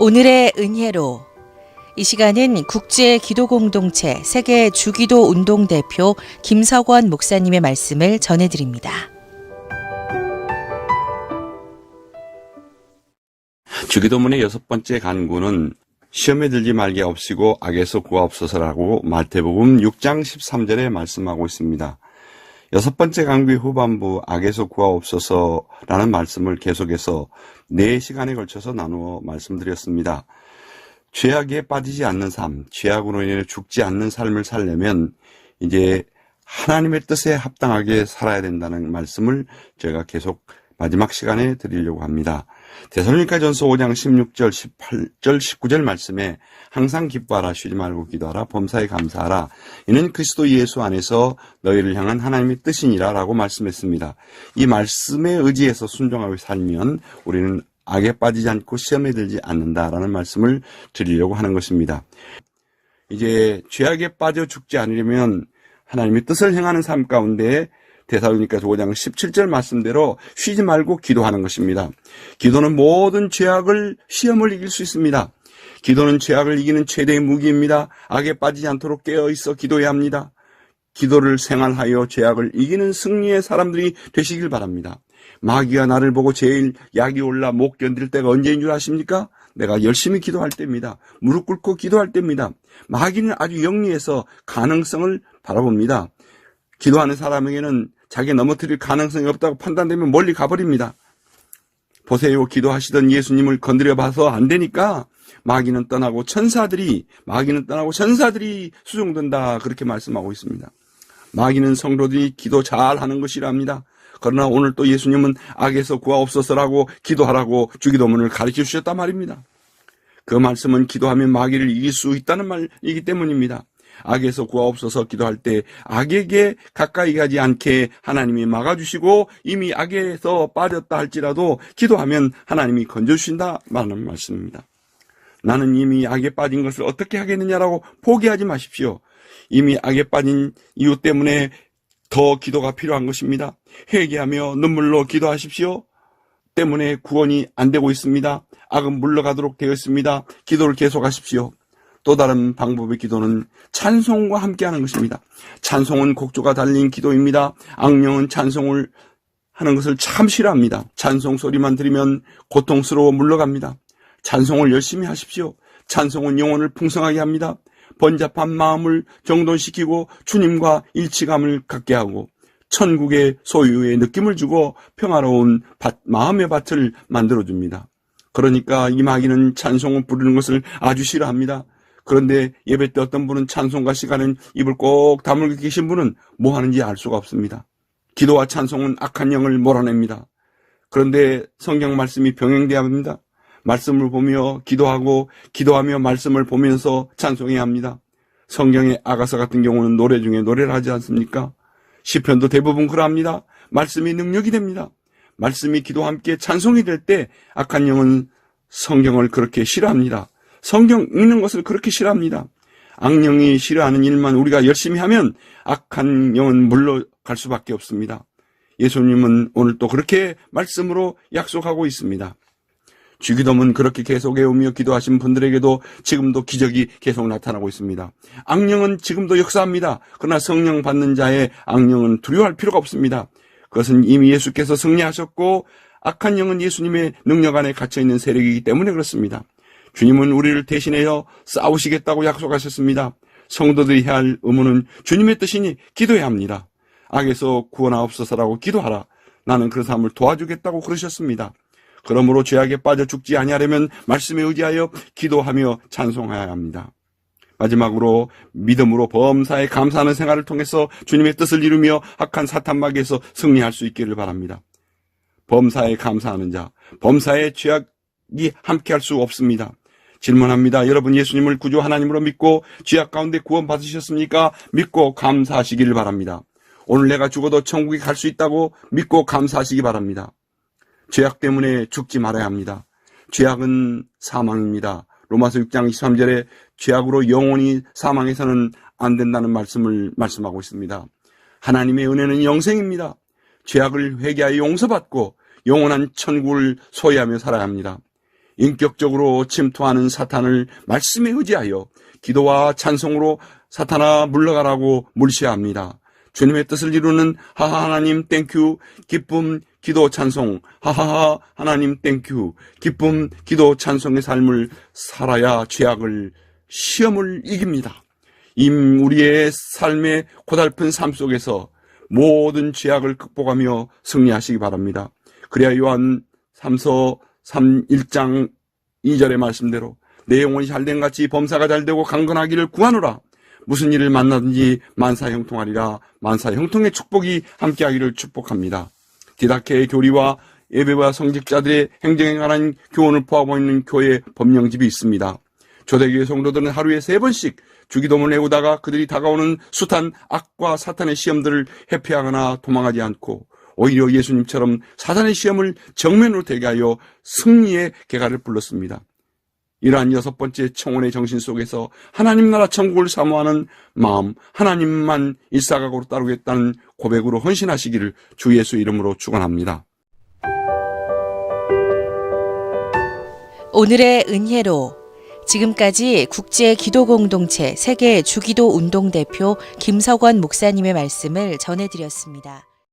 오늘의 은혜로 이 시간은 국제 기도 공동체 세계 주기도 운동 대표 김석원 목사님의 말씀을 전해드립니다. 주기도문의 6번째 간구는 시험에 들지 말게 없이고 악에서 구하옵소서라고 마태복음 6장 13절에 말씀하고 있습니다. 6번째 간구의 후반부 악에서 구하옵소서라는 말씀을 계속해서 4시간에 걸쳐서 나누어 말씀드렸습니다. 죄악에 빠지지 않는 삶, 죄악으로 인해 죽지 않는 삶을 살려면 이제 하나님의 뜻에 합당하게 살아야 된다는 말씀을 제가 계속 마지막 시간에 드리려고 합니다. 데살로니가전서 5장 16절, 18절, 19절 말씀에 항상 기뻐하라, 쉬지 말고 기도하라, 범사에 감사하라. 이는 그리스도 예수 안에서 너희를 향한 하나님의 뜻이니라 라고 말씀했습니다. 이 말씀에 의지해서 순종하고 살면 우리는 악에 빠지지 않고 시험에 들지 않는다라는 말씀을 드리려고 하는 것입니다. 이제 죄악에 빠져 죽지 않으려면 하나님의 뜻을 행하는 삶 가운데 데살로니가서 5장 17절 말씀대로 쉬지 말고 기도하는 것입니다. 기도는 모든 죄악을 시험을 이길 수 있습니다. 기도는 죄악을 이기는 최대의 무기입니다. 악에 빠지지 않도록 깨어있어 기도해야 합니다. 기도를 생활하여 죄악을 이기는 승리의 사람들이 되시길 바랍니다. 마귀가 나를 보고 제일 약이 올라 못 견딜 때가 언제인 줄 아십니까? 내가 열심히 기도할 때입니다. 무릎 꿇고 기도할 때입니다. 마귀는 아주 영리해서 가능성을 바라봅니다. 기도하는 사람에게는 자기가 넘어뜨릴 가능성이 없다고 판단되면 멀리 가버립니다. 보세요, 기도하시던 예수님을 건드려 봐서 안 되니까 마귀는 떠나고 천사들이 수종된다, 그렇게 말씀하고 있습니다. 마귀는 성도들이 기도 잘하는 것이랍니다. 그러나 오늘 또 예수님은 악에서 구하옵소서라고 기도하라고 주기도문을 가르쳐 주셨단 말입니다. 그 말씀은 기도하면 마귀를 이길 수 있다는 말이기 때문입니다. 악에서 구하옵소서 기도할 때 악에게 가까이 가지 않게 하나님이 막아주시고 이미 악에서 빠졌다 할지라도 기도하면 하나님이 건져주신다 말하는 말씀입니다. 나는 이미 악에 빠진 것을 어떻게 하겠느냐라고 포기하지 마십시오. 이미 악에 빠진 이유 때문에 더 기도가 필요한 것입니다. 회개하며 눈물로 기도하십시오. 때문에 구원이 안 되고 있습니다. 악은 물러가도록 되어 있습니다. 기도를 계속하십시오. 또 다른 방법의 기도는 찬송과 함께하는 것입니다. 찬송은 곡조가 달린 기도입니다. 악령은 찬송을 하는 것을 참 싫어합니다. 찬송 소리만 들으면 고통스러워 물러갑니다. 찬송을 열심히 하십시오. 찬송은 영혼을 풍성하게 합니다. 번잡한 마음을 정돈시키고 주님과 일치감을 갖게 하고 천국의 소유의 느낌을 주고 평화로운 마음의 밭을 만들어줍니다. 그러니까 이 마귀는 찬송을 부르는 것을 아주 싫어합니다. 그런데 예배 때 어떤 분은 찬송가 시간엔 입을 꼭 다물고 계신 분은 뭐 하는지 알 수가 없습니다. 기도와 찬송은 악한 영을 몰아냅니다. 그런데 성경 말씀이 병행돼야 합니다. 말씀을 보며 기도하며 말씀을 보면서 찬송해야 합니다. 성경의 아가서 같은 경우는 노래 중에 노래를 하지 않습니까? 시편도 대부분 그러합니다. 말씀이 능력이 됩니다. 말씀이 기도와 함께 찬송이 될 때 악한 영은 성경을 그렇게 싫어합니다. 성경 읽는 것을 그렇게 싫어합니다. 악령이 싫어하는 일만 우리가 열심히 하면 악한 영은 물러갈 수밖에 없습니다. 예수님은 오늘 또 그렇게 말씀으로 약속하고 있습니다. 주기도문 그렇게 계속해오며 기도하신 분들에게도 지금도 기적이 계속 나타나고 있습니다. 악령은 지금도 역사합니다. 그러나 성령 받는 자의 악령은 두려워할 필요가 없습니다. 그것은 이미 예수께서 승리하셨고 악한 영은 예수님의 능력 안에 갇혀있는 세력이기 때문에 그렇습니다. 주님은 우리를 대신하여 싸우시겠다고 약속하셨습니다. 성도들이 해야 할 의무는 주님의 뜻이니 기도해야 합니다. 악에서 구원하옵소서라고 기도하라. 나는 그 삶을 도와주겠다고 그러셨습니다. 그러므로 죄악에 빠져 죽지 아니하려면 말씀에 의지하여 기도하며 찬송해야 합니다. 마지막으로 믿음으로 범사에 감사하는 생활을 통해서 주님의 뜻을 이루며 악한 사탄 마귀에서 승리할 수 있기를 바랍니다. 범사에 감사하는 자, 범사에 죄악이 함께할 수 없습니다. 질문합니다. 여러분 예수님을 구주 하나님으로 믿고 죄악 가운데 구원 받으셨습니까? 믿고 감사하시기를 바랍니다. 오늘 내가 죽어도 천국에 갈 수 있다고 믿고 감사하시기 바랍니다. 죄악 때문에 죽지 말아야 합니다. 죄악은 사망입니다. 로마서 6장 23절에 죄악으로 영원히 사망해서는 안 된다는 말씀을 말씀하고 있습니다. 하나님의 은혜는 영생입니다. 죄악을 회개하여 용서받고 영원한 천국을 소유하며 살아야 합니다. 인격적으로 침투하는 사탄을 말씀에 의지하여 기도와 찬송으로 사탄아 물러가라고 물시합니다. 주님의 뜻을 이루는 하하 하나님 땡큐 기쁨 기도 찬송 하하하 하나님 땡큐 기쁨 기도 찬송의 삶을 살아야 죄악을 시험을 이깁니다. 우리의 삶의 고달픈 삶 속에서 모든 죄악을 극복하며 승리하시기 바랍니다. 그래야 요한 3서 1장 2절의 말씀대로 내 영혼이 잘된 같이 범사가 잘되고 강건하기를 구하노라. 무슨 일을 만나든지 만사형통하리라. 만사형통의 축복이 함께하기를 축복합니다. 디다케의 교리와 예배와 성직자들의 행정에 관한 교훈을 포함하고 있는 교회 법령집이 있습니다. 초대교회 성도들은 하루에 3번씩 주기도문을 외우다가 그들이 다가오는 숱한 악과 사탄의 시험들을 회피하거나 도망하지 않고 오히려 예수님처럼 사탄의 시험을 정면으로 대기하여 승리의 개가를 불렀습니다. 이러한 6번째 청혼의 정신 속에서 하나님 나라 천국을 사모하는 마음, 하나님만 일사각오로 따르겠다는 고백으로 헌신하시기를 주 예수 이름으로 축원합니다. 오늘의 은혜로 지금까지 국제기도공동체 세계 주기도 운동대표 김석원 목사님의 말씀을 전해드렸습니다.